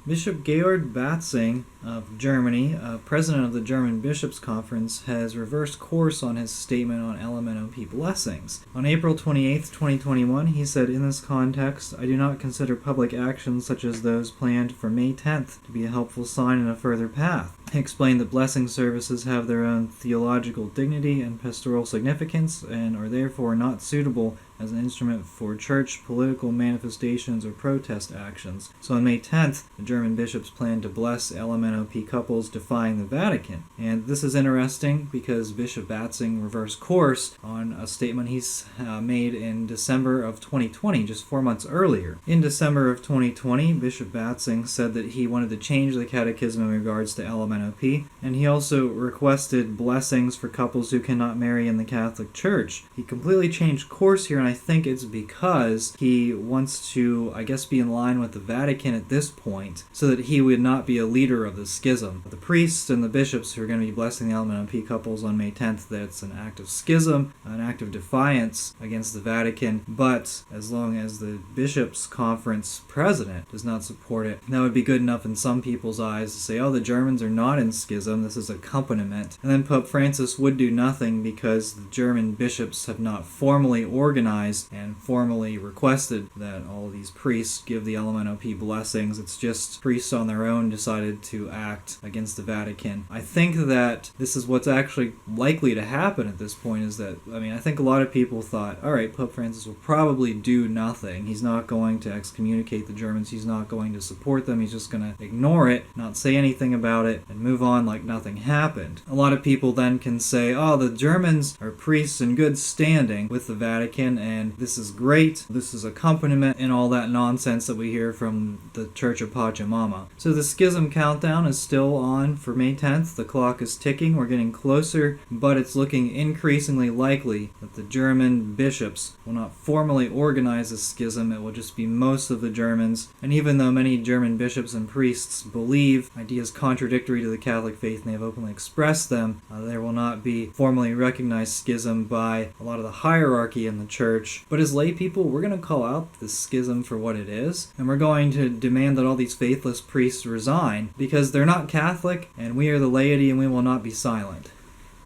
Bishop Georg Batzing of Germany, president of the German Bishops' Conference, has reversed course on his statement on LMNOP blessings. On April 28, 2021, he said, "In this context, I do not consider public actions such as those planned for May 10th to be a helpful sign in a further path." He explained that blessing services have their own theological dignity and pastoral significance and are therefore not suitable as an instrument for church political manifestations or protest actions. So on May 10th, the German bishops plan to bless LMNOP couples defying the Vatican. And this is interesting because Bishop Batzing reversed course on a statement he's made in December of 2020, just 4 months earlier. In December of 2020, Bishop Batzing said that he wanted to change the catechism in regards to LMNOP, and he also requested blessings for couples who cannot marry in the Catholic Church. He completely changed course here, and I think it's because he wants to, be in line with the Vatican at this point, so that he would not be a leader of the schism. The priests and the bishops who are going to be blessing the LMNOP couples on May 10th, that's an act of schism, an act of defiance against the Vatican, but as long as the Bishops' Conference president does not support it, that would be good enough in some people's eyes to say, oh, the Germans are not in schism, this is accompaniment. And then Pope Francis would do nothing because the German bishops have not formally organized and formally requested that all these priests give the LMNOP blessings. It's just priests on their own decided to act against the Vatican. I think that this is what's actually likely to happen at this point is that, I think a lot of people thought, all right, Pope Francis will probably do nothing. He's not going to excommunicate the Germans. He's not going to support them. He's just going to ignore it, not say anything about it, and move on like nothing happened. A lot of people then can say, oh, the Germans are priests in good standing with the Vatican, and this is great. This is accompaniment and all that nonsense that we hear from the Church of Pachamama. So the schism countdown is still on for May 10th. The clock is ticking. We're getting closer, but it's looking increasingly likely that the German bishops will not formally organize a schism. It will just be most of the Germans. And even though many German bishops and priests believe ideas contradictory to the Catholic faith and they have openly expressed them, there will not be formally recognized schism by a lot of the hierarchy in the church. But as lay people, we're going to call out the schism for what it is, and we're going to demand that all these faithless priests resign because they're not Catholic, and we are the laity and we will not be silent.